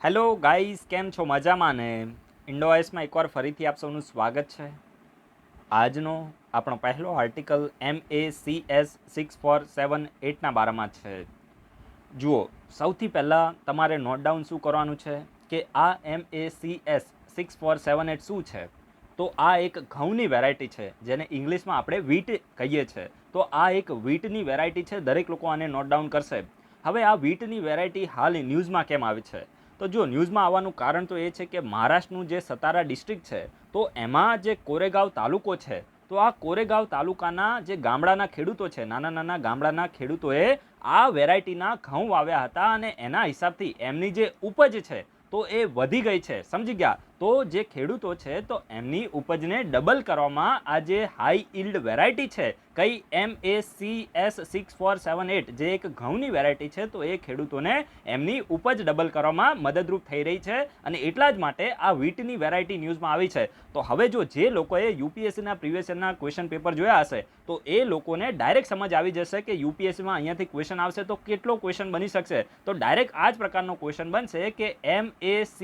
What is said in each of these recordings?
Hello guys, કેમ છો? મજામાં ને? ઇન્ડોઆઈસમાં એકવાર ફરીથી આપ સૌનું સ્વાગત છે. આજનો આપણો પહેલો આર્ટિકલ MACS 6478ના બારામાં છે. જુઓ, સૌથી પહેલાં તમારે નોટ ડાઉન શું કરવાનું છે કે આ MACS 6478 શું છે. તો આ એક ઘઉંની વેરાયટી છે, જેને ઇંગ્લિશમાં આપણે વીટ કહીએ છીએ. તો આ એક વીટની વેરાયટી છે. દરેક લોકો આને નોટ ડાઉન કરશે. હવે આ વીટની વેરાયટી હાલ ન્યૂઝમાં કેમ આવી છે? તો જો ન્યૂઝમાં આવવાનું કારણ તો એ છે કે મહારાષ્ટ્રનું જે સતારા ડિસ્ટ્રિક્ટ છે, તો એમાં જે કોરેગાંવ તાલુકો છે, તો આ કોરેગાંવ તાલુકાના જે ગામડાના ખેડૂતો છે, નાના નાના ગામડાના ખેડૂતોએ આ વેરાયટીના ઘઉં વાવ્યા હતા અને એના હિસાબથી એમની જે ઉપજ છે તો એ વધી ગઈ છે. સમજી ગયા? તો જે ખેડૂતો છે તો એમની ઉપજને ડબલ કરવામાં આ જે હાઈ ઇલ્ડ વેરાયટી છે, કઈ MACS 6478, જે એક ઘઉંની વેરાયટી છે, તો એ ખેડૂતોને એમની ઉપજ ડબલ કરવામાં મદદરૂપ થઈ રહી છે. અને એટલા જ માટે આ વીટની વેરાયટી ન્યૂઝમાં આવી છે. તો હવે જો જે લોકોએ યુપીએસસીના પ્રીવિયસ યરના ક્વેશ્ચન પેપર જોયા હશે, તો એ લોકોને ડાયરેક્ટ સમજ આવી જશે કે યુપીએસસીમાં અહીંયાથી ક્વેશ્ચન આવશે તો કેટલો ક્વેશ્ચન બની શકશે. તો ડાયરેક્ટ આ જ પ્રકારનો ક્વેશ્ચન બનશે કે MACS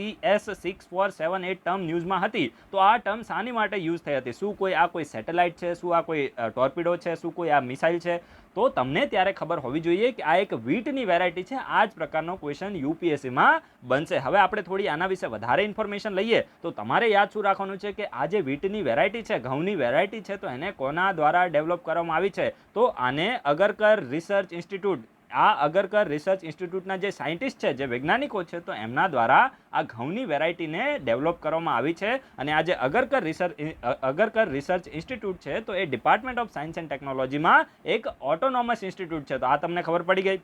6478 ટર્મ ન્યૂઝમાં હતી, તો આ ટર્મ શાની માટે યુઝ થઈ હતી? શું કોઈ આ કોઈ સેટેલાઇટ છે? શું આ કોઈ ટોર્પિડો છે? શું કોઈ આ મિસાઇલ છે? તો તમને ત્યારે ખબર હોવી જોઈએ કે આ એક વીટની વેરાયટી છે. આ જ પ્રકારનો ક્વેશ્ચન યુપીએસસીમાં બનશે. હવે આપણે થોડી આના વિશે વધારે ઇન્ફોર્મેશન લઈએ તો તમારે યાદ શું રાખવાનું છે કે આ જે વીટની વેરાયટી છે, ઘઉંની વેરાયટી છે, તો એને કોના દ્વારા ડેવલપ કરવામાં આવી છે? તો આને અગરકર રિસર્ચ ઇન્સ્ટિટ્યૂટ, આ અગરકર રિસર્ચ ઇન્સ્ટિટ્યૂટના જે સાયન્ટિસ્ટ છે, જે વૈજ્ઞાનિકો છે, તો એમના દ્વારા આ ઘઉંની વેરાયટીને ડેવલપ કરવામાં આવી છે. અને આ જે અગરકર રિસર્ચ ઇન્સ્ટિટ્યૂટ છે, તો એ ડિપાર્ટમેન્ટ ઓફ સાયન્સ એન્ડ ટેકનોલોજીમાં એક ઓટોનોમસ ઇન્સ્ટિટ્યૂટ છે. તો આ તમને ખબર પડી ગઈ.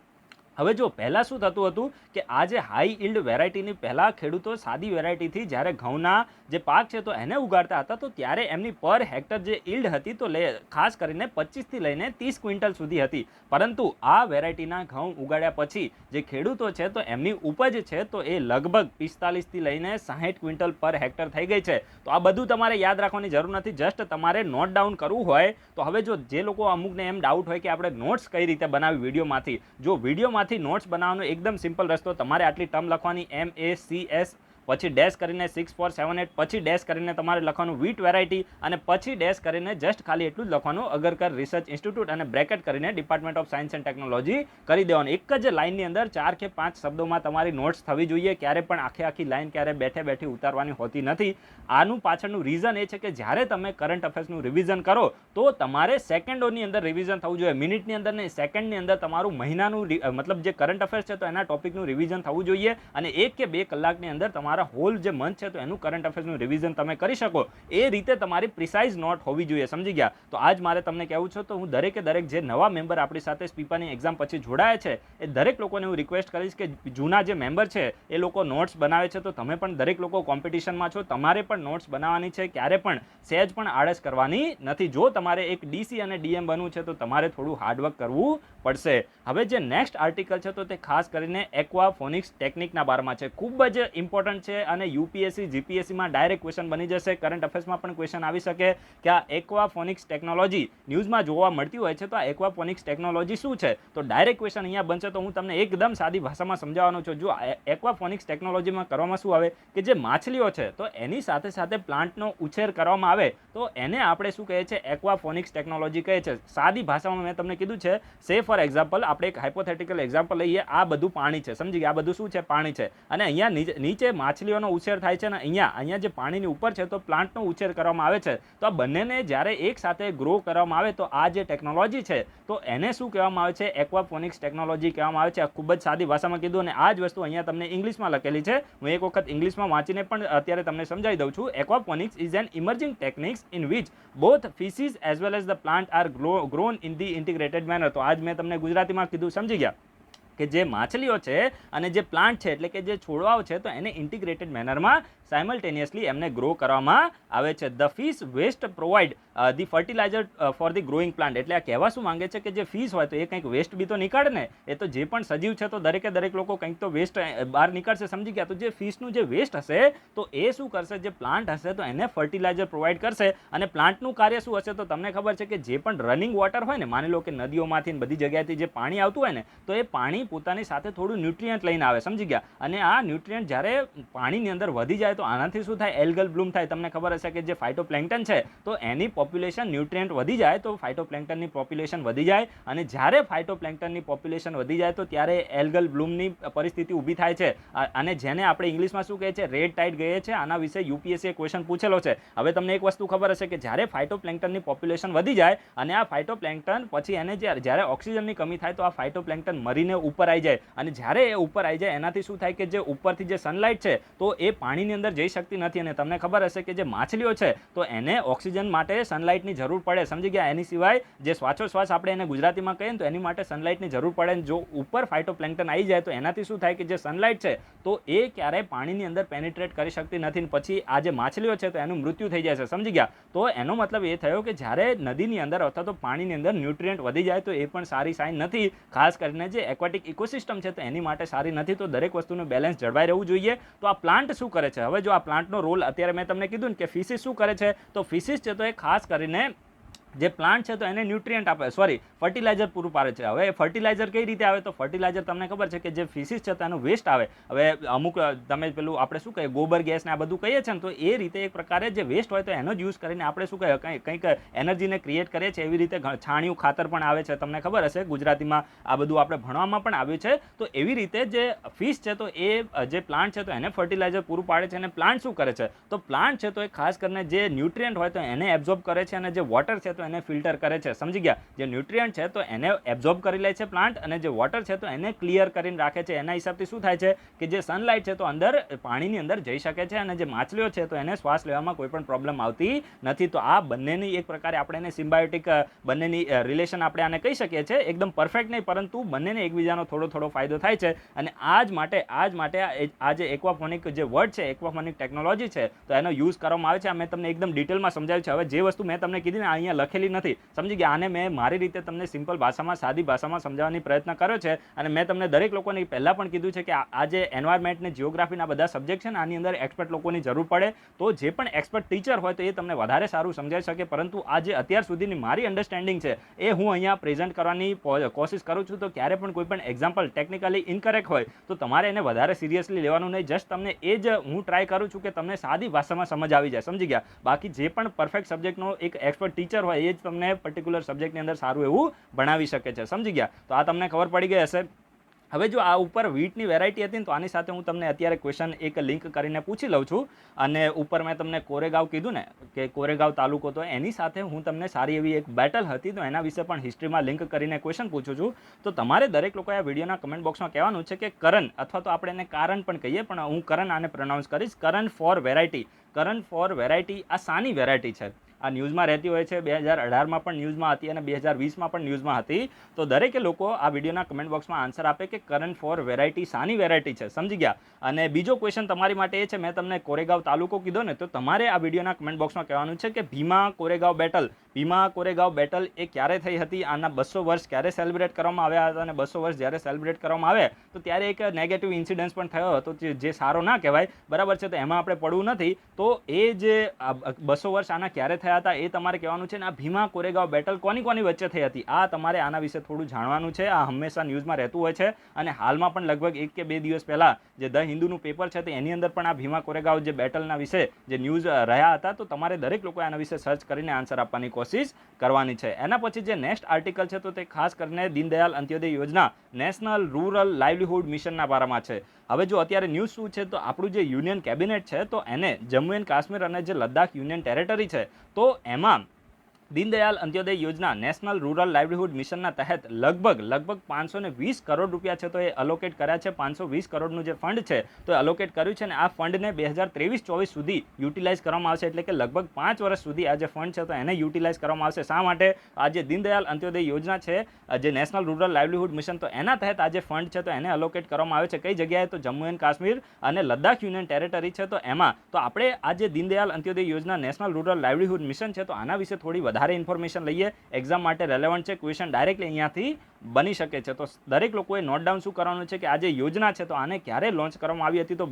હવે જો પહેલાં શું થતું હતું કે આ જે હાઈ ઇલ્ડ વેરાયટીની પહેલાં ખેડૂતો સાદી વેરાયટીથી જ્યારે ઘઉંના જે પાક છે તો એને ઉગાડતા હતા, તો ત્યારે એમની પર હેક્ટર જે ઇલ્ડ હતી તો ખાસ કરીને 25થી લઈને 30 ક્વિન્ટલ સુધી હતી. પરંતુ આ વેરાયટીના ઘઉં ઉગાડ્યા પછી જે ખેડૂતો છે તો એમની ઉપજ છે તો એ લગભગ 45થી લઈને 60 ક્વિન્ટલ પર હેક્ટર થઈ ગઈ છે. તો આ બધું તમારે યાદ રાખવાની જરૂર નથી, જસ્ટ તમારે નોટ ડાઉન કરવું હોય તો. હવે જો જે લોકો અમુકને એમ ડાઉટ હોય કે આપણે નોટ્સ કઈ રીતે બનાવી વિડીયોમાંથી, જો વિડીયોમાંથી નોટ્સ બનાવવાનો એકદમ સિમ્પલ રસ્તો, તમારે આટલી ટર્મ લખવાની MACS, પછી ડેશ કરીને 6478, પછી ડેશ કરીને તમારે લખવાનું વીટ વેરાયટી, અને પછી ડેશ કરીને જસ્ટ ખાલી એટલું જ લખવાનું અગરકર રિસર્ચ ઇન્સ્ટિટ્યૂટ, અને બ્રેકેટ કરીને department of science and technology કરી દેવાનું. એક જ લાઇનની અંદર 4 કે 5 શબ્દોમાં તમારી નોટ્સ થવી જોઈએ. ક્યારે પણ આખી લાઇન ક્યારે બેઠી ઉતારવાની હોતી નથી. આનું પાછળનું રીઝન એ છે કે જ્યારે તમે કરંટ અફેર્સનું રિવિઝન કરો તો તમારે સેકન્ડોની અંદર રિવિઝન થવું જોઈએ, મિનિટની અંદર નહીં, સેકન્ડની અંદર તમારું મહિનાનું મતલબ જે કરંટ અફેર્સ છે તો એના ટોપિકનું રિવિઝન થવું જોઈએ. અને 1 કે 2 કલાકની અંદર તમારા હોલ જે મંથ છે તો એનું કરંટ અફેર્સનું રિવિઝન તમે કરી શકો. એ રીતે તમારી પ્રિસાઇઝ નોટ હોવી જોઈએ. સમજી ગયા? તો આજ મારે તમને કહેવું છે. તો હું દરેકે દરેક જે નવા મેમ્બર આપણી સાથે સ્પીપાની એક્ઝામ પછી જોડાયા છે એ દરેક લોકોને હું રિક્વેસ્ટ કરીશ કે જૂના જે મેમ્બર છે એ લોકો નોટ્સ બનાવે છે, તો તમે પણ દરેક લોકો કોમ્પિટિશનમાં છો, તમારે પણ નોટ્સ બનાવવાની છે. ક્યારે પણ સહેજ પણ આળસ કરવાની નથી. જો તમારે એક ડીસી અને ડીએમ બનવું છે તો તમારે થોડું હાર્ડવર્ક કરવું પડશે. હવે જે નેક્સ્ટ આર્ટિકલ છે તો તે ખાસ કરીને એક્વાફોનિક્સ ટેકનિકના બારમાં છે. ખૂબ જ ઇમ્પોર્ટન્ટ છે અને યુપીએસસી જીપીએસસીમાં ડાયરેક્ટ ક્વેશ્ચન બની જશે. કરંટ અફેર્સમાં પણ ક્વેશ્ચન આવી શકે કે આ એક્વાફોનિક્સ ટેકનોલોજી ન્યૂઝમાં જોવા મળતી હોય છે, તો આ એક્વાફોનિક્સ ટેકનોલોજી શું છે? તો ડાયરેક્ટ ક્વેશ્ચન અહીંયા બનશે. તો હું તમને એકદમ સાદી ભાષામાં સમજાવવાનો છું. જો એક્વાફોનિક્સ ટેકનોલોજીમાં કરવામાં શું આવે કે જે માછલીઓ છે તો એની સાથે સાથે પ્લાન્ટનો ઉછેર કરવામાં આવે તો એને આપણે શું કહે છે? એક્વાફોનિક્સ ટેકનોલોજી કહે છે. સાદી ભાષામાં મેં તમને કીધું છે. સે ફોર એક્ઝામ્પલ, આપણે એક હાઇપોથેટિકલ એક્ઝામ્પલ લઈએ. આ બધું પાણી છે. સમજી ગયા? આ બધું શું છે? પાણી છે. અને અહીંયા નીચે માછલીઓનો ઉછેર થાય છે, ને અહીંયા જે પાણીની ઉપર છે તો પ્લાન્ટનો ઉછેર કરવામાં આવે છે. તો આ બંનેને જ્યારે એક સાથે ગ્રો કરવામાં આવે તો આ જે ટેકનોલોજી છે તો એને શું કહેવામાં આવે છે? એક્વાફોનિક્સ ટેકનોલોજી કહેવામાં આવે છે. આ ખૂબ જ સાદી ભાષામાં કીધું. અને આ જ વસ્તુ અહીંયા તમને ઇંગ્લિશમાં લખેલી છે. હું એક વખત ઇંગ્લિશમાં વાંચીને પણ અત્યારે તમને સમજાવી દઉં છું. Aquaponics is an emerging techniques in which both fishes as well as the plant are grown in the integrated manner. તો આજ મેં તમને ગુજરાતીમાં કીધું. સમજી ગયા? કે જે માછલીઓ છે અને જે પ્લાન્ટ છે એટલે કે જે છોડવાઓ છે તો એને ઇન્ટિગ્રેટેડ મેનરમાં સાયમલ્ટેનિયસલી એમને ગ્રો કરવામાં આવે છે. The fish waste provide the fertiliser for the growing plant. એટલે આ કહેવા શું માંગે છે કે જે ફિશ હોય તો એ કંઈક વેસ્ટ બી તો નીકાળે ને. એ તો જે પણ સજીવ છે તો દરેકે દરેક લોકો કંઈક તો વેસ્ટ બહાર નીકળશે, સમજી ગયા. તો જે ફિશનું જે વેસ્ટ હશે તો એ શું કરશે, જે પ્લાન્ટ હશે તો એને ફર્ટિલાઇઝર પ્રોવાઈડ કરશે. અને પ્લાન્ટનું કાર્ય શું હશે તો તમને ખબર છે કે જે પણ રનિંગ વોટર હોય ને, માની લો કે નદીઓમાંથી બધી જગ્યાએથી જે પાણી આવતું હોય ને, તો એ પાણી પોતાની સાથે થોડું ન્યુટ્રિયન્ટ લઈને આવે, સમજી ગયા. અને આ ન્યુટ્રિયન્ટ જ્યારે પાણીની અંદર વધી જાય તો આનાથી શું થાય, એલ્ગલ બ્લૂમ થાય. તમને ખબર હશે કે જે ફાઇટોપ્લેન્કટન છે તો એની પોપ્યુલેશન, ન્યુટ્રિયન્ટ વધી જાય તો ફાઇટોપ્લેન્કટનની પોપ્યુલેશન વધી જાય. અને જ્યારે ફાઇટોપ્લેન્કટનની પોપ્યુલેશન વધી જાય તો ત્યારે એલ્ગલ બ્લૂમની પરિસ્થિતિ ઊભી થાય છે. અને જેને આપણે ઇંગ્લિશમાં શું કહે છે, રેડ ટાઇડ કહે છે. આના વિશે યુપીએસસીએ ક્વેશ્ચન પૂછેલો છે. હવે તમને એક વસ્તુ ખબર હશે કે જ્યારે ફાઇટોપ્લેન્કટનની પોપ્યુલેશન વધી જાય અને આ ફાઇટોપ્લેન્કટન પછી એને જ્યારે ઓક્સિજનની કમી થાય તો આ ફાઇટોપ્લેન્કટન મરીને ઉપર આવી જાય. અને જ્યારે એ ઉપર આવી જાય એનાથી શું થાય કે જે ઉપરથી જે સનલાઇટ છે તો એ પાણીની અંદર જઈ શકતી નથી. અને તમને ખબર હશે કે જે માછલીઓ છે તો એને ઓક્સિજન માટે સનલાઇટની જરૂર પડે, સમજી ગયા. એની સિવાય જે શ્વાસોશ્વાસ આપણે એને ગુજરાતીમાં કહીએ તો એની માટે સનલાઇટની જરૂર પડે. જો ઉપર ફાઇટોપ્લેન્કટન આવી જાય તો એનાથી શું થાય કે જે સનલાઇટ છે તો એ ક્યારેય પાણીની અંદર પેનિટ્રેટ કરી શકતી નથી. પછી આ જે માછલીઓ છે તો એનું મૃત્યુ થઈ જાય છે, સમજી ગયા. તો એનો મતલબ એ થયો કે જ્યારે નદીની અંદર અથવા તો પાણીની અંદર ન્યુટ્રિયન્ટ વધી જાય તો એ પણ સારી સાઇન નથી. ખાસ કરીને જે એક્વાટિક ઇકોસિસ્ટમ છે તો એની માટે સારી નથી. તો દરેક વસ્તુનું બેલેન્સ જળવાઈ રહેવું જોઈએ. તો આ પ્લાન્ટ શું કરે છે, હવે જો આ પ્લાન્ટનો રોલ અત્યારે મેં તમને કીધું ને કે ફિશિસ શું કરે છે, તો ફિશિસ છે તો એ ખાસ કરીને જે પ્લાન્ટ છે તો એને ન્યુટ્રિયન્ટ આપે, ફર્ટિલાઇઝર પૂરું પાડે છે. હવે ફર્ટિલાઇઝર કઈ રીતે આવે, તો ફર્ટિલાઇઝર તમને ખબર છે કે જે ફિશિસ છે તો એનું વેસ્ટ આવે. હવે અમુક તમે પેલું આપણે શું કહીએ ગોબર ગેસ ને આ બધું કહીએ છીએ ને, તો એ રીતે એક પ્રકારે જે વેસ્ટ હોય તો એનો જ યુઝ કરીને આપણે શું કહીએ કંઈક એનર્જીને ક્રિએટ કરીએ છીએ. એવી રીતે છાણિયું ખાતર પણ આવે છે, તમને ખબર હશે ગુજરાતીમાં આ બધું આપણે ભણવામાં પણ આવ્યું છે. તો એવી રીતે જે ફિશ છે તો એ જે પ્લાન્ટ છે તો એને ફર્ટિલાઇઝર પૂરું પાડે છે. અને પ્લાન્ટ શું કરે છે, તો પ્લાન્ટ છે તો એ ખાસ કરીને જે ન્યુટ્રિયન્ટ હોય તો એને એબ્ઝોર્બ કરે છે અને જે વોટર છે તો એને ફિલ્ટર કરે છે, સમજી ગયા. જે ન્યુટ્રિયન્ટ છે તો એને એબ્ઝોર્બ કરી લે છે પ્લાન્ટ અને જે વોટર છે તો એને ક્લિયર કરીને રાખે છે. એના હિસાબથી શું થાય છે કે જે સનલાઇટ છે તો અંદર પાણીની અંદર જઈ શકે છે અને જે માછલીઓ છે તો એને શ્વાસ લેવામાં કોઈ પણ પ્રોબ્લેમ આવતી નથી. તો આ બંનેની એક પ્રકારે આપણે એને સિમ્બાયોટિક બંનેની રિલેશન આપણે આને કહી શકીએ છીએ. એકદમ પરફેક્ટ નહીં, પરંતુ બંનેને એકબીજાનો થોડો થોડો ફાયદો થાય છે. અને આ જ માટે આ જે એક્વાફોનિક જે વર્ડ છે, એક્વાફોનિક ટેકનોલોજી છે તો એનો યુઝ કરવામાં આવે છે. આ મેં તમને એકદમ ડિટેલમાં સમજાવ્યું છે. હવે જે વસ્તુ મેં તમને કીધી ને અહીંયા લખેલી નથી, સમજી ગયા. આને મેં મારી રીતે તમને સિમ્પલ ભાષામાં, સાદી ભાષામાં સમજાવવાની પ્રયત્ન કર્યો છે. અને મેં તમને દરેક લોકોને પહેલાં પણ કીધું છે કે આ જે એન્વાયરમેન્ટ ને જિયોગ્રાફીના બધા સબ્જેક્ટ છે ને આની અંદર એક્સપર્ટ લોકોની જરૂર પડે. તો જે પણ એક્સપર્ટ ટીચર હોય તો એ તમને વધારે સારું સમજાવી શકે. પરંતુ આ જે અત્યાર સુધીની મારી અન્ડરસ્ટેન્ડિંગ છે એ હું અહીંયા પ્રેઝન્ટ કરવાની કોશિશ કરું છું. તો ક્યારે પણ કોઈ પણ એક્ઝામ્પલ ટેકનિકલી ઇનકરેક્ટ હોય તો તમારે એને વધારે સિરિયસલી લેવાનું નહીં. જસ્ટ તમને એ જ હું ટ્રાય કરું છું કે તમને સાદી ભાષામાં સમજ આવી જાય, સમજી ગયા. બાકી જે પણ પરફેક્ટ સબ્જેક્ટનો એક એક્સપર્ટ ટીચર હોય એ જ તમને પર્ટિક્યુલર સબ્જેક્ટની અંદર સારું એવું ભણાવી શકે છે, સમજી ગયા. તો આ તમને ખબર પડી ગઈ હશે. હવે જો આ ઉપર વીટની વેરાયટી હતી ને તો આની સાથે હું તમને અત્યારે ક્વેશ્ચન એક લિંક કરીને પૂછી લઉં છું. અને ઉપર મેં તમને કોરેગાંવ કીધું ને કે કોરેગાંવ તાલુકો, તો એની સાથે હું તમને સારી એવી એક બેટલ હતી તો એના વિશે પણ હિસ્ટ્રીમાં લિંક કરીને ક્વેશ્ચન પૂછું છું. તો તમારે દરેક લોકોએ આ વિડીયોના કમેન્ટ બોક્સમાં કહેવાનું છે કે કરણ, અથવા તો આપણે એને કારણ પણ કહીએ પણ હું કરણ આને પ્રોનાઉન્સ કરીશ, કરણ ફોર વેરાયટી. કરણ ફોર વેરાયટી આ સાની વેરાયટી છે? આ ન્યૂઝમાં રહેતી હોય છે, 2018માં પણ ન્યૂઝમાં હતી અને 2020માં પણ ન્યૂઝમાં હતી. તો દરેકે લોકો આ વિડીયોના કમેન્ટ બોક્સમાં આન્સર આપે કે કરણ ફોર વેરાયટી સાની વેરાયટી છે, સમજી ગયા. અને બીજો ક્વેશ્ચન તમારી માટે એ છે, મેં તમને કોરેગાંવ તાલુકો કીધો ને, તો તમારે આ વિડીયોના કમેન્ટ બોક્સમાં કહેવાનું છે કે ભીમા કોરેગાંવ બેટલ, ભીમા કોરેગાંવ બેટલ એ ક્યારે થઈ હતી, આના 200 વર્ષ ક્યારે સેલિબ્રેટ કરવામાં આવ્યા હતા. અને 200 વર્ષ જ્યારે સેલિબ્રેટ કરવામાં આવે તો ત્યારે એક નેગેટિવ ઇન્સિડન્સ પણ થયો હતો જે સારો ના કહેવાય, બરાબર છે. તો એમાં આપણે પડવું નથી. તો એ જે 200 વર્ષ આના ક્યારે થયા હતા એ તમારે કહેવાનું છે. ને આ ભીમા કોરેગાંવ બેટલ કોની વચ્ચે થઈ હતી આ તમારે આના વિશે થોડું જાણવાનું છે. આ હંમેશા ન્યૂઝમાં રહેતું હોય છે અને હાલમાં પણ લગભગ 1 કે 2 દિવસ પહેલા જે ધ હિન્દુનું પેપર છે તો એની અંદર પણ આ ભીમા કોરેગાંવ જે બેટલના વિશે જે ન્યૂઝ રહ્યા હતા. તો તમારે દરેક લોકો આના વિશે સર્ચ કરીને આન્સર આપવાની કોશિશ કરવાની છે. એના પછી જે નેક્સ્ટ આર્ટિકલ છે તો તે ખાસ કરીને દીનદયાલ અંત્યોદય યોજના, નેશનલ રૂરલ લાઇવલીહુડ મિશનના બારામાં છે. હવે જો અત્યારે ન્યૂઝ શું છે, તો આપણું જે યુનિયન કેબિનેટ છે તો એને જમ્મુ એન્ડ કાશ્મીર અને જે લદ્દાખ યુનિયન ટેરેટરી છે તો એમાં દીનદયાલ અંત્યોદય યોજના નેશનલ રૂરલ લાઇવલીહુડ મિશનના તહેત લગભગ 520 કરોડ રૂપિયા છે તો એ અલોકેટ કર્યા છે. 520 કરોડનું જે ફંડ છે તો એ અલોકેટ કર્યું છે. અને આ ફંડને 2023-24 સુધી યુટિલાઇઝ કરવામાં આવશે. એટલે કે લગભગ 5 વર્ષ સુધી આ જે ફંડ છે તો એને યુટિલાઇઝ કરવામાં આવશે. શા માટે? આ જે દીનદયાલ અંત્યોદય યોજના છે, જે નેશનલ રૂરલ લાઇવલીહુડ મિશન, તો એના તહેત આ જે ફંડ છે તો એને અલોકેટ કરવામાં આવે છે. કઈ જગ્યાએ? તો જમ્મુ એન્ડ કાશ્મીર અને લદ્દાખ યુનિયન ટેરેટરી છે તો એમાં. તો આપણે આ જે દીનદયાલ અંત્યોદય યોજના નેશનલ રૂરલ લાઇવલીહુડ મિશન છે તો આના વિશે થોડી વધારે ઇન્ફોર્મેશન લઈએ, એક્ઝામ માટે રેલેવન્ટ છે, ક્વેશ્ચન ડાયરેક્ટલી અહીંયાથી બની શકે છે. તો દરેક લોકોએ નોટ ડાઉન શું કરવાનું છે કે આ જે યોજના છે તો આને ક્યારે લોન્ચ કરવામાં આવી હતી? તો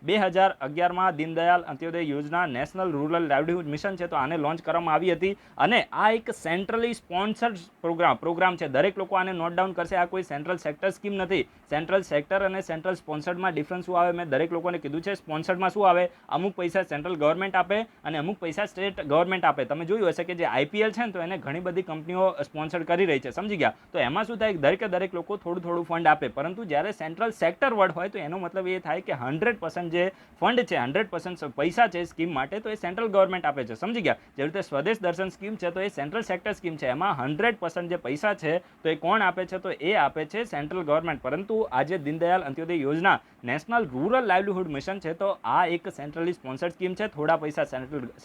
2011માં દીનદયાલ અંત્યોદય યોજના નેશનલ રૂરલ લાઇવલીહુડ મિશન છે તો આને લોન્ચ કરવામાં આવી હતી. અને આ એક સેન્ટ્રલી સ્પોન્સર્ડ પ્રોગ્રામ છે. દરેક લોકો આને નોટ ડાઉન કરશે. આ કોઈ સેન્ટ્રલ સેક્ટર સ્કીમ નથી. સેન્ટ્રલ સેક્ટર અને સેન્ટ્રલ સ્પોન્સર્ડમાં ડિફરન્સ શું આવે? મેં દરેક લોકોને કીધું છે. સ્પોન્સર્ડમાં શું આવે? અમુક પૈસા સેન્ટ્રલ ગવર્મેન્ટ આપે અને અમુક પૈસા સ્ટેટ ગવર્મેન્ટ આપે. તમે જોયું હશે કે જે IPL છે ને તો એને ઘણી બધી કંપનીઓ સ્પોન્સર કરી રહી છે, સમજી ગયા? તો એમાં શું થાય? દરેક લોકો થોડું ફંડ આપે. પરંતુ જ્યારે સેન્ટ્રલ સેક્ટર વર્ડ હોય તો એનો મતલબ એ થાય કે 100% જે ફંડ છે, 100% પૈસા છે સ્કીમ માટે તો એ સેન્ટ્રલ ગવર્મેન્ટ આપે છે, સમજી ગયા? જેવી રીતે સ્વદેશ દર્શન સ્કીમ છે તો એ સેન્ટ્રલ સેક્ટર સ્કીમ છે. એમાં 100% જે પૈસા છે તો એ કોણ આપે છે? તો એ આપે છે સેન્ટ્રલ ગવર્મેન્ટ. પરંતુ આજે દીનદયાલ અંત્યોદય યોજના નેશનલ રૂરલ લાઇવલીહુડ મિશન છે તો આ એક સેન્ટ્રલી સ્પોન્સર્ડ સ્કીમ છે. થોડા પૈસા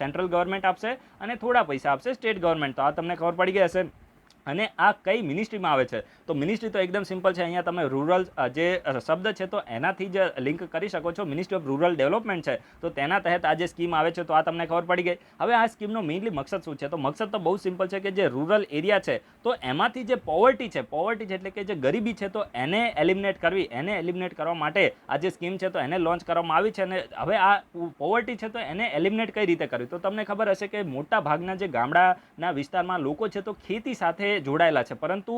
સેન્ટ્રલ ગવર્મેન્ટ આપશે અને થોડા પૈસા આપશે સ્ટેટ ગવર્મેન્ટ. તો આ તમને ખબર પડી ગઈ હશે. અને આ કઈ મિનિસ્ટ્રીમાં આવે છે? તો મિનિસ્ટ્રી તો એકદમ સિમ્પલ છે. અહીંયા તમે રૂરલ જે શબ્દ છે તો એનાથી જ લિંક કરી શકો છો. મિનિસ્ટ્રી ઓફ રૂરલ ડેવલપમેન્ટ છે તો તેના તહેત આ જે સ્કીમ આવે છે તો આ તમને ખબર પડી ગઈ. હવે આ સ્કીમનો મેઇનલી મકસદ શું છે? તો મકસદ તો બહુ સિમ્પલ છે કે જે રૂરલ એરિયા છે તો એમાંથી જે પોવર્ટી છે એટલે કે જે ગરીબી છે તો એને એલિમિનેટ કરવી. એને એલિમિનેટ કરવા માટે આ જે સ્કીમ છે તો એને લોન્ચ કરવામાં આવી છે. અને હવે આ પોવર્ટી છે તો એને એલિમિનેટ કઈ રીતે કરવી? તો તમને ખબર હશે કે મોટા ભાગના જે ગામડાના વિસ્તારમાં લોકો છે તો ખેતી સાથે જોડાયેલા છે. પરંતુ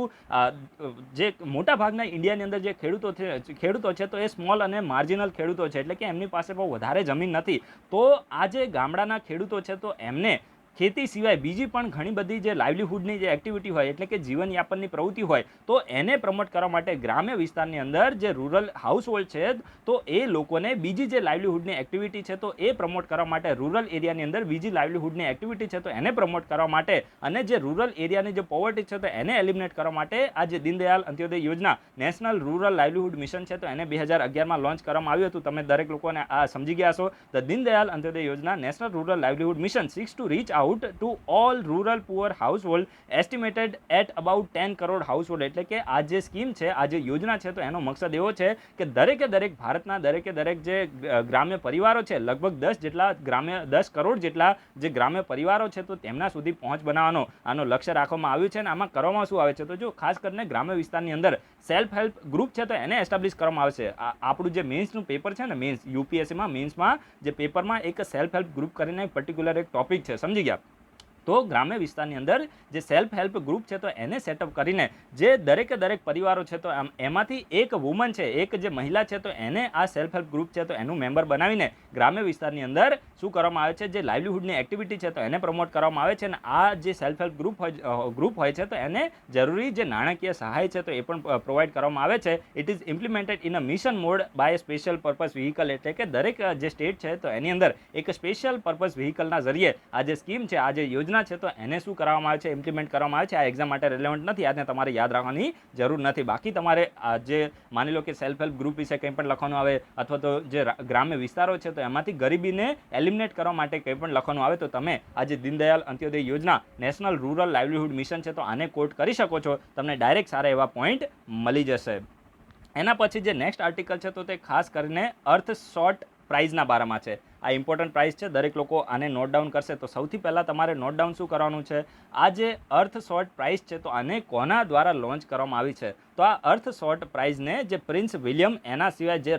જે મોટા ભાગના ઇન્ડિયાની અંદર જે ખેડૂતો છે તો એ સ્મોલ અને માર્જિનલ ખેડૂતો છે, એટલે કે એમની પાસે બહુ વધારે જમીન નથી. તો આ જે ગામડાના ખેડૂતો છે તો એમને ખેતી સિવાય બીજી પણ ઘણી બધી જે લાઇવલીહુડની જે એક્ટિવિટી હોય એટલે કે જીવનયાપનની પ્રવૃત્તિ હોય તો એને પ્રમોટ કરવા માટે ગ્રામ્ય વિસ્તારની અંદર જે રૂરલ હાઉસહોલ્ડ છે તો એ લોકોને બીજી જે લાઇવલીહુડની એક્ટિવિટી છે તો એ પ્રમોટ કરવા માટે, રૂરલ એરિયાની અંદર બીજી લાઇવલીહુડની એક્ટિવિટી છે તો એને પ્રમોટ કરવા માટે અને જે રૂરલ એરિયાની જે પોવર્ટી છે તો એને એલિમિનેટ કરવા માટે આ જે દીનદયાલ અંત્યોદય યોજના નેશનલ રૂરલ લાઇવલીહુડ મિશન છે તો એને 2011માં લોન્ચ કરવામાં આવ્યું હતું. તમે દરેક લોકોને આ સમજી ગયા છો. ધ દીનદયાલ અંત્યોદય યોજના national rural livelihood mission six to reach out to all rural poor household estimated at about 10 crore household. એટલે કે આ જે સ્કીમ છે, આ જે યોજના છે તો એનો મકસદ એવો છે કે દરેક ભારતના દરેક જે ગ્રામ્ય પરિવારો છે, લગભગ 10 કરોડ જેટલા જે ગ્રામ્ય પરિવારો છે તો તેમના સુધી પહોંચ બનાવવાનો આનો લક્ષ્ય રાખવામાં આવ્યું છે. અને આમાં કરવામાં શું આવે છે? તો જો ખાસ કરીને ગ્રામ્ય વિસ્તારની અંદર સેલ્ફ હેલ્પ ગ્રુપ છે તો એને એસ્ટાબ્લિશ કરવામાં આવશે. આપણું જે મેન્સનું પેપર છે ને, યુપીએસસીમાં મેન્સમાં જે પેપરમાં એક સેલ્ફ હેલ્પ ગ્રુપ કરીને પર્ટિક્યુલર એક ટોપિક છે, સમજી ગયા? તો ગ્રામ્ય વિસ્તારની અંદર જે સેલ્ફ હેલ્પ ગ્રુપ છે તો એને સેટઅપ કરીને જે દરેક પરિવારો છે તો એમાંથી એક વુમન છે, એક જે મહિલા છે તો એને આ સેલ્ફ હેલ્પ ગ્રુપ છે તો એનું મેમ્બર બનાવીને ગ્રામ્ય વિસ્તારની અંદર શું કરવામાં આવે છે? જે લાઇવલીહુડની એક્ટિવિટી છે તો એને પ્રમોટ કરવામાં આવે છે. અને આ જે સેલ્ફ હેલ્પ ગ્રુપ હોય છે તો એને જરૂરી જે નાણાકીય સહાય છે તો એ પણ પ્રોવાઈડ કરવામાં આવે છે. It is implemented in a mission mode by special purpose vehicle. એટલે કે દરેક જે સ્ટેટ છે તો એની અંદર એક સ્પેશિયલ પર્પઝ વ્હીકલના જરીએ આ જે સ્કીમ છે, આ જે યોજના છે તો એને શું કરવામાં આવે છે? ઇમ્પ્લિમેન્ટ કરવામાં આવે છે. આ એક્ઝામ માટે રેલેવન્ટ નથી, આને તમારે યાદ રાખવાની જરૂર નથી. બાકી તમારે જે માની લો કે સેલ્ફ હેલ્પ ગ્રુપ વિશે કંઈ પણ લખવાનું આવે અથવા તો જે ગ્રામ્ય વિસ્તારો છે તો એમાંથી ગરીબીને એલિમિનેટ કરવા માટે કંઈ પણ લખવાનું આવે તો તમે આ જે દીનદયાલ અંત્યોદય યોજના નેશનલ રૂરલ લાઇવલીહુડ મિશન છે તો આને કોટ કરી શકો છો. તમને ડાયરેક્ટ સારા એવા પોઈન્ટ મળી જશે. એના પછી જે નેક્સ્ટ આર્ટિકલ છે તો તે ખાસ કરીને અર્થ શોર્ટ પ્રાઇઝના બારામાં છે. આ ઇમ્પોર્ટન્ટ પ્રાઇસ છે, દરેક લોકો આને નોટ ડાઉન કરશે. તો સૌથી પહેલાં તમારે નોટ ડાઉન શું કરવાનું છે? આ જે અર્થ શોર્ટ પ્રાઇસ છે તો આને કોના દ્વારા લોન્ચ કરવામાં આવી છે? તો આ અર્થ શોર્ટ પ્રાઇઝને જે પ્રિન્સ વિલિયમ, એના સિવાય જે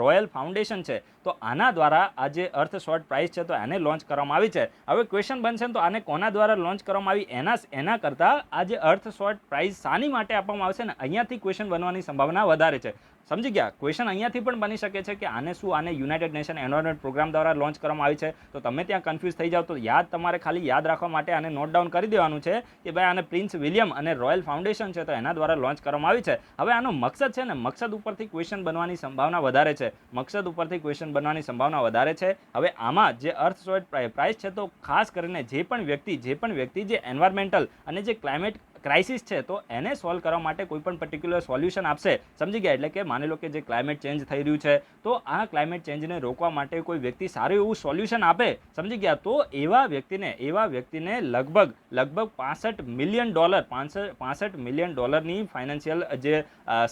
રોયલ ફાઉન્ડેશન છે તો આના દ્વારા આ જે અર્થ શોર્ટ પ્રાઇઝ છે તો એને લોન્ચ કરવામાં આવી છે. હવે ક્વેશ્ચન બનશે તો આને કોના દ્વારા લોન્ચ કરવામાં આવી? એના કરતાં આ જે અર્થ શોર્ટ પ્રાઇઝ શાની માટે આપવામાં આવશે ને, અહીંયાથી ક્વેશ્ચન બનવાની સંભાવના વધારે છે. સમજી ગયા? ક્વેશ્ચન અહીંયાથી પણ બની શકે છે કે આને યુનાઇટેડ નેશન એન્વાયરમેન્ટ પ્રોગ્રામ દ્વારા લોન્ચ કરવામાં આવી છે. તો તમે ત્યાં કન્ફ્યુઝ થઈ જાવ તો તમારે ખાલી યાદ રાખવા માટે આને નોટ ડાઉન કરી દેવાનું છે કે ભાઈ આને પ્રિન્સ વિલિયમ અને રોયલ ફાઉન્ડેશન છે તો એના દ્વારા લોન્ચ કરવામાં આવી છે. હવે આનો મકસદ છે ને, મકસદ ઉપરથી ક્વેશ્ચન બનવાની સંભાવના વધારે છે. હવે આમાં જે અર્થ શોર્ટ પ્રાઇસ છે તો ખાસ કરીને જે પણ વ્યક્તિ જે એન્વાયરમેન્ટલ અને જે ક્રાઇસિસ છે તો એને સોલ્વ કરવા માટે કોઈ પણ પર્ટિક્યુલર સોલ્યુશન આપશે, સમજી ગયા? એટલે કે માની લો કે જે ક્લાઇમેટ ચેન્જ થઈ રહ્યું છે તો આ ક્લાઇમેટ ચેન્જને રોકવા માટે કોઈ વ્યક્તિ સારું એવું સોલ્યુશન આપે, સમજી ગયા? તો એવા વ્યક્તિને લગભગ $65 મિલિયન 65 મિલિયન ડોલરની ફાઇનાન્શિયલ જે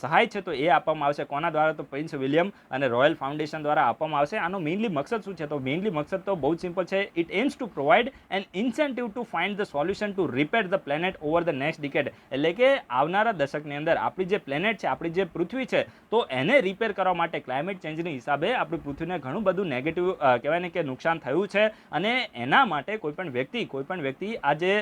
સહાય છે તો એ આપવામાં આવશે. કોના દ્વારા? તો પ્રિન્સ વિલિયમ અને રોયલ ફાઉન્ડેશન દ્વારા આપવામાં આવશે. આનો મેઇનલી મકસદ શું છે? તો મેઇનલી મકસદ તો બહુ સિમ્પલ છે. It aims to provide an incentive to find the solution to repair the planet over the next decade. એટલે કે આવનારા દશકની અંદર આપણી જે પ્લેનેટ છે, આપણી જે પૃથ્વી છે, તો એને રિપેર કરવા માટે ક્લાઇમેટ ચેન્જની હિસાબે આપણી પૃથ્વીને ઘણું બધું નેગેટિવ કહેવાય ને કે નુકસાન થયું છે, અને એના માટે કોઈ પણ વ્યક્તિ આ જે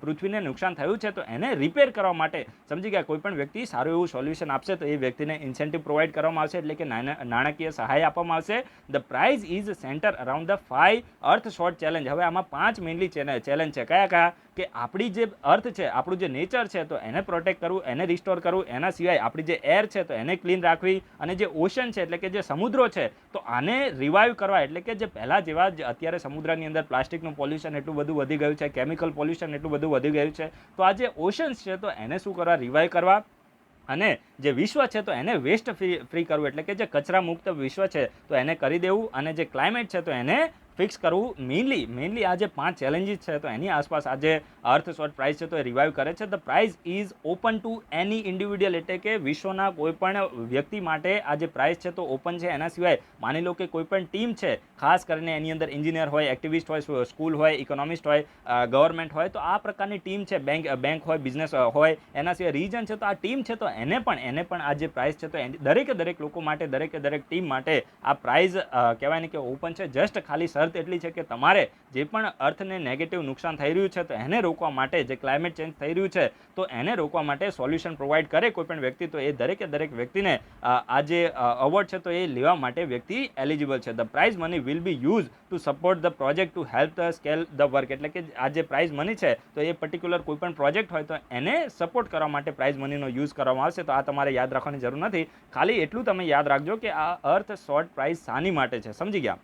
પૃથ્વીને નુકસાન થયું છે તો એને રિપેર કરવા માટે, સમજી ગયા, કોઈ પણ વ્યક્તિ સારું એવું સોલ્યુશન આપશે તો એ વ્યક્તિને ઇન્સેન્ટિવ પ્રોવાઈડ કરવામાં આવશે, એટલે કે નાણાકીય સહાય આપવામાં આવશે. The prize is centre around the 5 Earthshot challenge. હવે આમાં 5 મેઇનલી ચેલેન્જ છે. કયા? કે આપણી જે અર્થ છે, આપણું જે નેચર છે તો એને પ્રોટેક્ટ કરવું, એને રિસ્ટોર કરવું. એના સિવાય આપણી જે એર છે તો એને ક્લીન રાખવી, અને જે ઓશન છે એટલે કે જે સમુદ્રો છે તો આને રિવાઇવ કરવા, એટલે કે જે પહેલાં જેવા અત્યારે સમુદ્રની અંદર પ્લાસ્ટિકનું પોલ્યુશન એટલું બધું વધી ગયું છે, કેમિકલ પોલ્યુશન એટલું બધું વધી ગયું છે, તો આ જે ઓશન્સ છે તો એને શું કરવા? રિવાઇવ કરવા. અને જે વિશ્વ છે તો એને વેસ્ટ ફ્રી કરવું, એટલે કે જે કચરા મુક્ત વિશ્વ છે તો એને કરી દેવું, અને જે ક્લાઇમેટ છે તો એને ફિક્સ કરવું. મેઇનલી આ જે 5 ચેલેન્જીસ છે તો એની આસપાસ આ જે અર્થ શોર્ટ પ્રાઇસ છે તો એ રિવાઇવ કરે છે. The prize is open to any individual, એટલે કે વિશ્વના કોઈ પણ વ્યક્તિ માટે આ જે પ્રાઇસ છે તો ઓપન છે. એના સિવાય માની લો કે કોઈ પણ ટીમ છે, ખાસ કરીને એની અંદર એન્જિનિયર હોય, એક્ટિવિસ્ટ હોય, સ્કૂલ હોય, ઇકોનોમિસ્ટ હોય, ગવર્મેન્ટ હોય, તો આ પ્રકારની ટીમ છે, બેંક હોય, બિઝનેસ હોય, એના સિવાય રિજન છે તો આ ટીમ છે તો એને પણ આ જે પ્રાઇસ છે તો દરેક લોકો માટે, દરેક ટીમ માટે આ પ્રાઇઝ કહેવાય ને કે ઓપન છે. જસ્ટ ખાલી શરત એટલી છે કે તમારે જે પણ અર્થને નેગેટિવ નુકસાન થઈ રહ્યું છે તો એને રોકવા માટે, જે ક્લાઇમેટ ચેન્જ થઈ રહ્યું છે તો એને રોકવા માટે સોલ્યુશન પ્રોવાઈડ કરે કોઈ પણ વ્યક્તિ, તો એ દરેક વ્યક્તિને આ જે અવોર્ડ છે તો એ લેવા માટે વ્યક્તિ એલિજિબલ છે. The prize money will be use to support the project to help the scale the work. એટલે કે આ જે પ્રાઇઝ મની છે તો એ પર્ટિક્યુલર કોઈ પણ પ્રોજેક્ટ હોય તો એને સપોર્ટ કરવા માટે પ્રાઇઝ મનીનો યુઝ કરવામાં આવશે. તો આ તમારે યાદ રાખવાની જરૂર નથી. ખાલી એટલું તમે યાદ રાખજો કે આ અર્થ શોર્ટ પ્રાઇઝ શાની માટે છે, સમજી ગયા?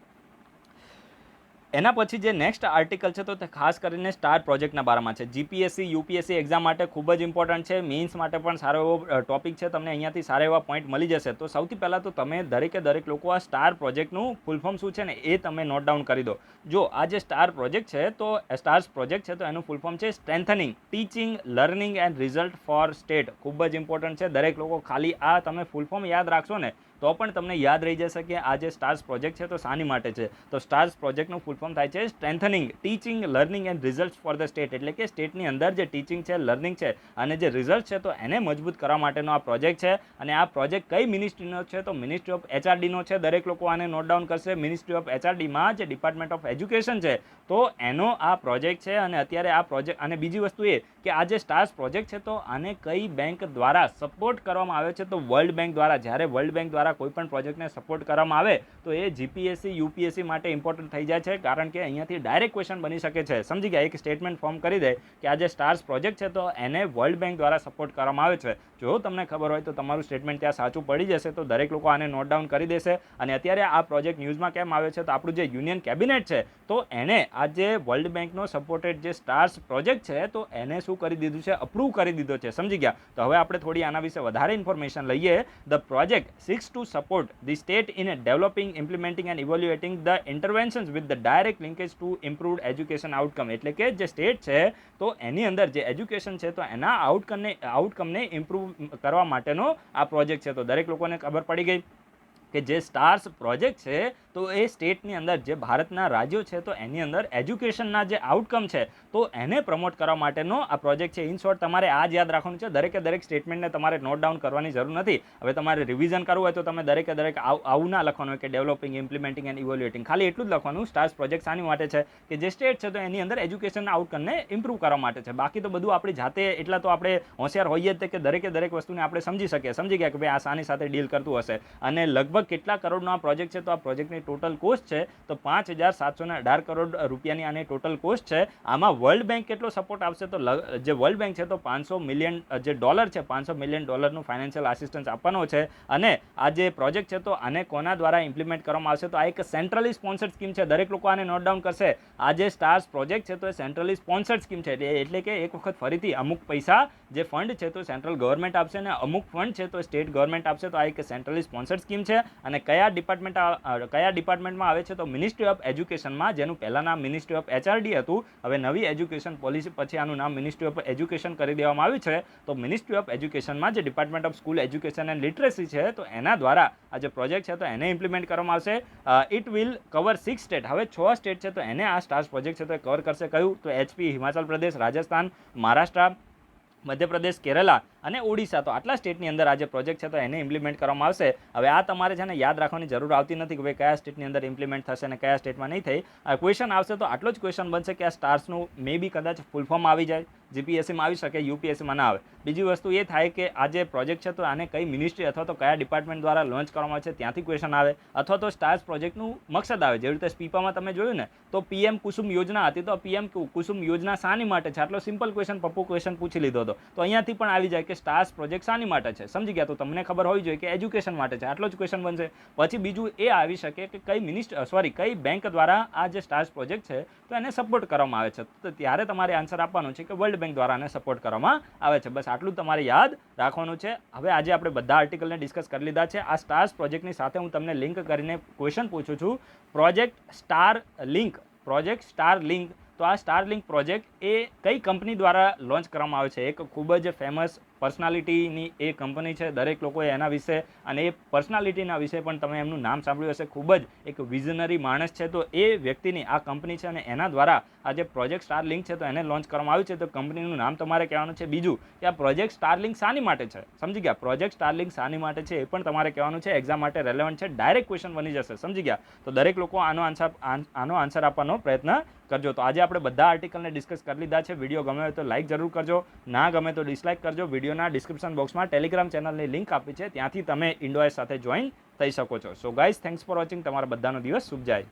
એના પછી જે નેક્સ્ટ આર્ટિકલ છે તો તે ખાસ કરીને સ્ટાર પ્રોજેક્ટના બારામાં છે. જીપીએસસી યુપીએસસી એક્ઝામ માટે ખૂબ જ ઇમ્પોર્ટન્ટ છે, મેઇન્સ માટે પણ સારો એવો ટોપિક છે, તમને અહીંયાથી સારા એવા પોઈન્ટ મળી જશે. તો સૌથી પહેલાં તો તમે દરેક લોકો આ સ્ટાર પ્રોજેક્ટનું ફૂલ ફોર્મ શું છે ને એ તમે નોટ ડાઉન કરી દો. જો આ જે સ્ટાર પ્રોજેક્ટ છે તો સ્ટાર્સ પ્રોજેક્ટ છે તો એનું ફૂલ ફોર્મ છે strengthening teaching learning and result for state. ખૂબ જ ઇમ્પોર્ટન્ટ છે. દરેક લોકો ખાલી આ તમે ફૂલ ફોર્મ યાદ રાખશો ને તો પણ તમને યાદ રહી જશે કે આ જે સ્ટાર્સ પ્રોજેક્ટ છે તો શાની માટે છે. તો સ્ટાર્સ પ્રોજેક્ટનું ફૂલ ફોર્મ થાય છે strengthening teaching learning and result for the state. એટલે કે સ્ટેટની અંદર જે ટીચિંગ છે, લર્નિંગ છે અને જે રિઝલ્ટ છે તો એને મજબૂત કરવા માટેનો આ પ્રોજેક્ટ છે. અને આ પ્રોજેક્ટ કઈ મિનિસ્ટ્રીનો છે? તો મિનિસ્ટ્રી ઓફ એચઆરડીનો છે. દરેક લોકો આને નોટ ડાઉન કરશે. મિનિસ્ટ્રી ઓફ એચઆરડીમાં જે ડિપાર્ટમેન્ટ ઓફ એજ્યુકેશન છે તો એનો આ પ્રોજેક્ટ છે. અને અત્યારે આ પ્રોજેક્ટ, અને બીજી વસ્તુ એ કે આ જે સ્ટાર્સ પ્રોજેક્ટ છે તો આને કઈ બેંક દ્વારા સપોર્ટ કરવામાં આવે છે? તો વર્લ્ડ બેંક દ્વારા. જ્યારે વર્લ્ડ બેંક દ્વારા કોઈ પણ પ્રોજેક્ટને સપોર્ટ કરવામાં આવે તો એ જીપીએસસી યુપીએસસી માટે ઇમ્પોર્ટન્ટ થઈ જાય છે, કારણ કે અહીંયાથી ડાયરેક્ટ ક્વેશ્ચન બની શકે છે. સમજી ગયા? એક સ્ટેટમેન્ટ ફોર્મ કરી દે કે આ જે સ્ટાર્સ પ્રોજેક્ટ છે તો એને વર્લ્ડ બેંક દ્વારા સપોર્ટ કરવામાં આવે છે. જો તમને ખબર હોય તો તમારું સ્ટેટમેન્ટ ત્યાં સાચું પડી જશે, તો દરેક લોકો આને નોટ ડાઉન કરી દેશે. અને અત્યારે આ પ્રોજેક્ટ ન્યૂઝમાં કેમ આવે છે? તો આપણું જે યુનિયન કેબિનેટ છે તો એને આ જે વર્લ્ડ બેંકનો સપોર્ટેડ જે સ્ટાર્સ પ્રોજેક્ટ છે તો એને શું કરી દીધું છે? અપ્રૂવ કરી દીધો છે. સમજી ગયા? તો હવે આપણે થોડી આના વિશે વધારે ઇન્ફોર્મેશન લઈએ. The project seeks to support the state in developing, implementing and evaluating the interventions with the direct linkage to improved education outcome. એટલે કે જે સ્ટેટ છે તો એની અંદર જે એજ્યુકેશન છે તો એના આઉટકમને ઇમ્પ્રૂવ કરવા માટેનો આ પ્રોજેક્ટ છે. તો દરેક લોકોને ખબર પડી ગઈ કે જે સ્ટાર્સ પ્રોજેક્ટ છે તો એ સ્ટેટની અંદર જે ભારતના રાજ્યો છે તો એની અંદર એજ્યુકેશનના જે આઉટકમ છે તો એને પ્રમોટ કરવા માટેનો આ પ્રોજેક્ટ છે. ઇન શોર્ટ તમારે આ જ યાદ રાખવાનું છે. દરેક સ્ટેટમેન્ટને તમારે નોટ ડાઉન કરવાની જરૂર નથી. હવે તમારે રિવિઝન કરવું હોય તો તમે દરેક આવું ના લખવાનું હોય કે ડેવલપિંગ, ઇમ્પ્લિમેન્ટિંગ એન્ડ ઇવેલ્યુએટિંગ. ખાલી એટલું જ લખવાનું સ્ટાર્સ પ્રોજેક્ટ શાની માટે છે કે જે સ્ટેટ છે તો એની અંદર એજ્યુકેશનના આઉટકમને ઇમ્પ્રૂવ કરવા માટે છે. બાકી તો બધું આપણી જાતે એટલા તો આપણે હોશિયાર હોઈએ જ કે દરેક વસ્તુને આપણે સમજી શકીએ. સમજી ગયા કે ભાઈ આ શાની સાથે ડીલ કરતું હશે. અને લગભગ કેટલા કરોડનો આ પ્રોજેક્ટ છે? તો આ પ્રોજેક્ટની આની ટોટલ કોસ્ટ છે તો 5,718 કરોડ રૂપિયાની આની ટોટલ કોસ્ટ છે. આમાં વર્લ્ડ બેંક કેટલો સપોર્ટ આપશે તો જે વર્લ્ડ બેંક છે તો $500 મિલિયન જે ડોલર છે $500 મિલિયન નું ફાઇનાન્શિયલ આસિસ્ટન્સ આપવાનો છે. અને આ જે પ્રોજેક્ટ છે તો આને કોના દ્વારા ઇમ્પ્લિમેન્ટ કરવામાં આવશે તો આ એક સેન્ટ્રલી સ્પોન્સર્ડ સ્કીમ છે. દરેક લોકો આને નોટ ડાઉન કરશે. આ જે સ્ટાર્સ પ્રોજેક્ટ છે તો એ સેન્ટ્રલી સ્પોન્સર્ડ સ્કીમ છે, એટલે કે એક વખત ફરીથી અમુક પૈસા જે ફંડ છે તો સેન્ટ્રલ ગવર્મેન્ટ આપશે અને અમુક ફંડ છે તો સ્ટેટ ગવર્મેન્ટ આપશે. તો આ એક સેન્ટ્રલી સ્પોન્સર્ડ સ્કીમ છે. અને કયા ડિપાર્ટમેન્ટમાં આવે છે તો મિનિસ્ટ્રી ઓફ એજ્યુકેશનમાં, જેનું પહેલાં નામ મિનિસ્ટ્રી ઓફ HRD હતું, હવે નવી એજ્યુકેશન પોલિસી પછી આનું નામ મિનિસ્ટ્રી ઓફ એજ્યુકેશન કરી દેવામાં આવ્યું છે. તો મિનિસ્ટ્રી ઓફ એજ્યુકેશનમાં જે department of school education and literacy છે તો એના દ્વારા આ જે પ્રોજેક્ટ છે તો એને ઇમ્પ્લિમેન્ટ કરવામાં આવશે. It will cover 6 state. હવે 6 સ્ટેટ છે તો એને આ સ્ટાર્સ પ્રોજેક્ટ છે તો એ કવર કરશે. કયું તો HP, હિમાચલ પ્રદેશ, રાજસ્થાન, મહારાષ્ટ્ર, મધ્યપ્રદેશ, કેરલા અને ઓડિશા. તો આટલા સ્ટેટની અંદર આ જે પ્રોજેક્ટ છે તો એને ઇમ્પ્લિમેન્ટ કરવામાં આવશે. હવે આ તમારે છે ને યાદ રાખવાની જરૂર આવતી નથી કે ભાઈ કયા સ્ટેટની અંદર ઇમ્પ્લિમેન્ટ થશે અને કયા સ્ટેટમાં નહીં થઈ. ક્વેશ્ચન આવશે તો આટલો જ ક્વેશ્ચન બનશે કે આ સ્ટાર્સનું મે બી કદાચ ફૂલ ફોર્મ આવી જાય, GPSCમાં આવી શકે, UPSCમાં ના આવે. બીજી વસ્તુ એ થાય કે આ જે પ્રોજેક્ટ છે તો આને કઈ મિનિસ્ટ્રી અથવા તો કયા ડિપાર્ટમેન્ટ દ્વારા લોન્ચ કરવામાં આવે છે ત્યાંથી ક્વેશ્ચન આવે, અથવા તો સ્ટાર્સ પ્રોજેક્ટનું મકસદ આવે. જેવી રીતે સ્પીપામાં તમે જોયું ને તો PM કુસુમ યોજના હતી, તો PM કુસુમ યોજના શાની માટે છે આટલો સિમ્પલ ક્વેશ્ચન પપ્પુ ક્વેશ્ચન પૂછી લીધો હતો. તો અહીંયાથી પણ આવી જાય કે સ્ટાર્સ પ્રોજેક્ટ શાની માટે છે, સમજી ગયા. તો તમને ખબર હોવી જોઈએ કે એજ્યુકેશન માટે છે, આટલો જ ક્વેશ્ચન બનશે. પછી બીજું એ આવી શકે કે કઈ બેંક દ્વારા આ જે સ્ટાર્સ પ્રોજેક્ટ છે તો એને સપોર્ટ કરવામાં આવે છે. તો ત્યારે તમારે આન્સર આપવાનો છે કે વર્લ્ડ બેંક દ્વારા આને સપોર્ટ કરવામાં આવે છે. બસ આટલું જ તમારે યાદ રાખવાનું છે. હવે આજે આપણે બધા આર્ટિકલને ડિસ્કસ કરી લીધા છે. આ સ્ટાર્સ પ્રોજેક્ટની સાથે હું તમને લિંક કરીને ક્વેશ્ચન પૂછું છું. Project star link. તો આ સ્ટાર લિંક પ્રોજેક્ટ એ કઈ કંપની દ્વારા લોન્ચ કરવામાં આવે છે? એક ખૂબ જ ફેમસ પર્સનાલિટીની એ કંપની છે. દરેક લોકોએ એના વિશે અને એ પર્સનાલિટીના વિશે પણ તમે એમનું નામ સાંભળ્યું હશે. ખૂબ જ એક વિઝનરી માણસ છે. તો એ વ્યક્તિની આ કંપની છે અને એના દ્વારા આ જે પ્રોજેક્ટ સ્ટાર લિંક છે તો એને લોન્ચ કરવામાં આવ્યું છે. તો કંપનીનું નામ તમારે કહેવાનું છે. બીજું કે આ પ્રોજેક્ટ સ્ટાર લિંક શાની માટે છે, સમજી ગયા. પ્રોજેક્ટ સ્ટાર લિંક શાની માટે છે એ પણ તમારે કહેવાનું છે. એક્ઝામ માટે રેલેવન્ટ છે, ડાયરેક્ટ ક્વેશ્ચન બની જશે, સમજી ગયા. તો દરેક લોકો આનો આન્સર આપવાનો પ્રયત્ન કરજો. તો આજે આપણે બધા આર્ટિકલને ડિસ્કસ કરી લીધા છે. વિડીયો ગમે હોય તો લાઇક જરૂર કરજો, ના ગમે તો ડિસલાઇક કરજો. વિડીયોના ડિસ્ક્રિપ્શન બોક્સમાં ટેલિગ્રામ ચેનલની લિંક આપી છે, ત્યાંથી તમે ઇન્ડોએસ સાથે જોઈન થઈ શકો છો. So guys, thanks for watching. તમારા બધાનો દિવસ શુભ જાય.